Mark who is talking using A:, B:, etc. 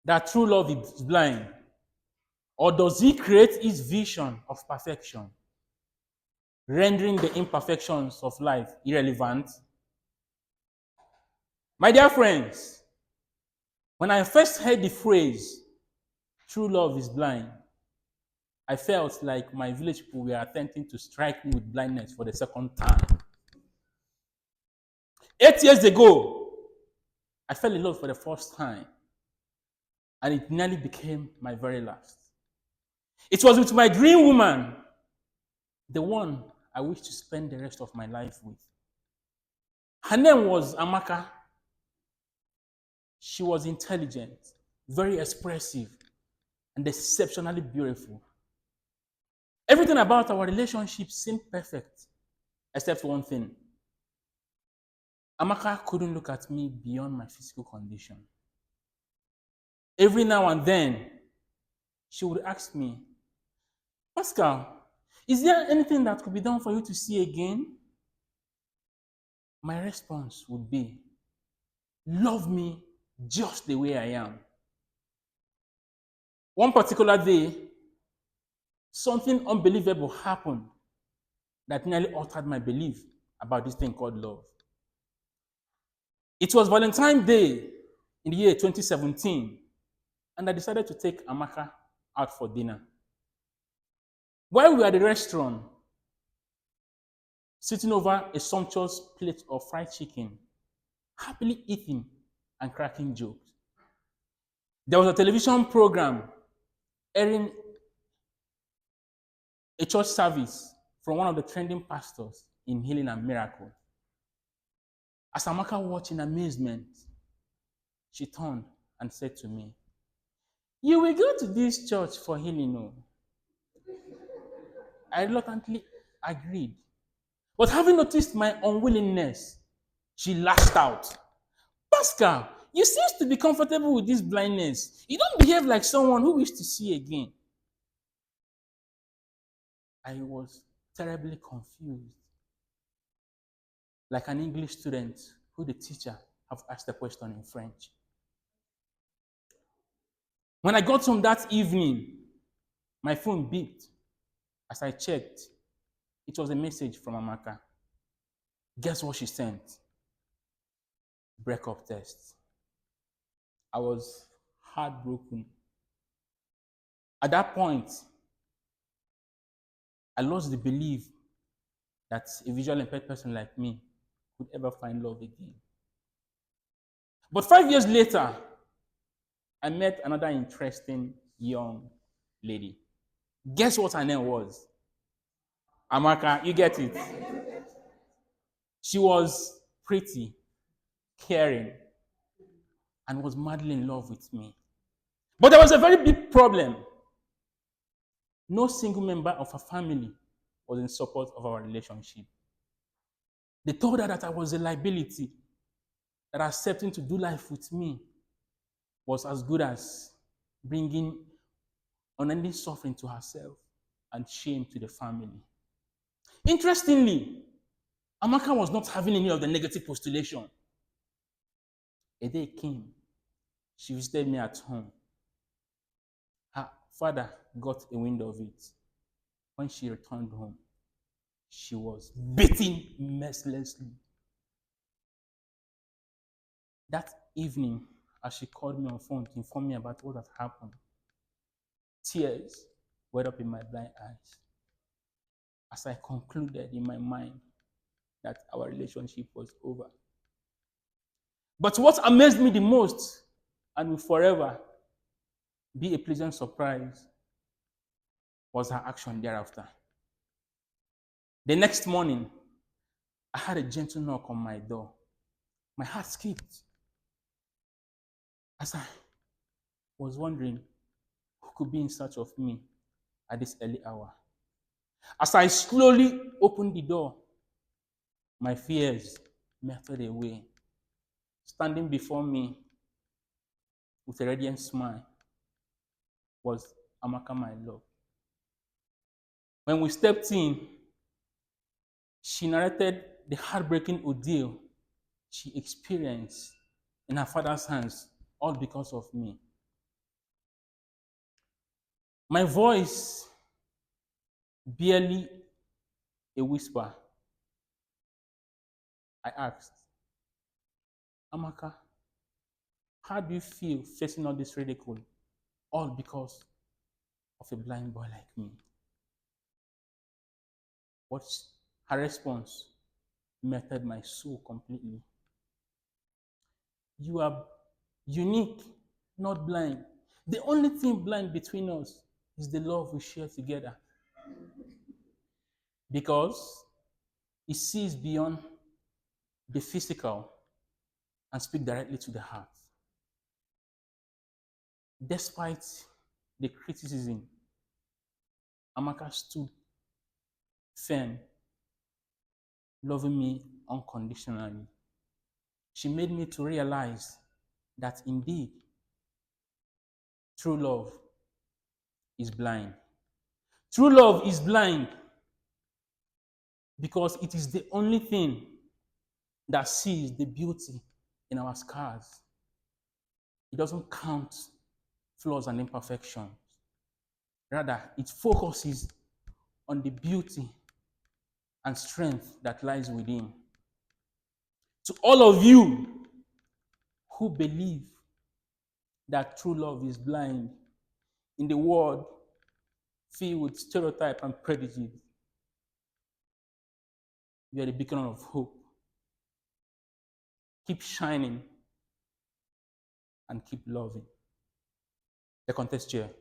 A: that true love is blind? Or does he create his vision of perfection, rendering the imperfections of life irrelevant? My dear friends, when I first heard the phrase, true love is blind, I felt like my village people were attempting to strike me with blindness for the second time. 8 years ago, I fell in love for the first time, and it nearly became my very last. It was with my dream woman, the one I wish to spend the rest of my life with. Her name was Amaka. She was intelligent, very expressive, and exceptionally beautiful. Everything about our relationship seemed perfect, except one thing. Amaka couldn't look at me beyond my physical condition. Every now and then, she would ask me, Pascal, is there anything that could be done for you to see again? My response would be, love me just the way I am. One particular day, something unbelievable happened that nearly altered my belief about this thing called love. It was Valentine's Day in the year 2017, and I decided to take Amaka out for dinner. While we were at the restaurant, sitting over a sumptuous plate of fried chicken, happily eating and cracking jokes, there was a television program airing a church service from one of the trending pastors in Healing and Miracle. As Amaka watched in amazement, she turned and said to me, "You will go to this church for healing, no?" I reluctantly agreed. But having noticed my unwillingness, she lashed out. "Pascal, you seem to be comfortable with this blindness. You don't behave like someone who wishes to see again." I was terribly confused, like an English student who the teacher have asked a question in French. When I got home that evening, my phone beeped. As I checked, it was a message from Amaka. Guess what she sent? Breakup test. I was heartbroken. At that point, I lost the belief that a visual impaired person like me could ever find love again. But 5 years later, I met another interesting young lady. Guess what her name was? Amaka, you get it. She was pretty, caring, and was madly in love with me. But there was a very big problem. No single member of her family was in support of our relationship. They told her that I was a liability, that accepting to do life with me was as good as bringing unending suffering to herself and shame to the family. Interestingly, Amaka was not having any of the negative postulation. A day came, she visited me at home. Her father got a wind of it. When she returned home, she was beaten mercilessly. That evening, as she called me on phone to inform me about what had happened, tears welled up in my blind eyes as I concluded in my mind that our relationship was over. But what amazed me the most, and will forever be a pleasant surprise, was her action thereafter. The next morning, I had a gentle knock on my door. My heart skipped as I was wondering who could be in search of me at this early hour. As I slowly opened the door, my fears melted away. Standing before me with a radiant smile was Amaka, my love. When we stepped in, she narrated the heartbreaking ordeal she experienced in her father's hands, all because of me. My voice barely a whisper. I asked, Amaka, how do you feel facing all this ridicule? All because of a blind boy like me. What's her response melted my soul completely. You are unique, not blind. The only thing blind between us is the love we share together. Because it sees beyond the physical and speaks directly to the heart. Despite the criticism, Amaka stood firm, loving me unconditionally. She made me to realize that indeed true love is blind. True love is blind because it is the only thing that sees the beauty in our scars. It doesn't count flaws and imperfections. Rather, it focuses on the beauty and strength that lies within. To all of you who believe that true love is blind in the world filled with stereotype and prejudice, you are the beacon of hope. Keep shining and keep loving. The contest chair.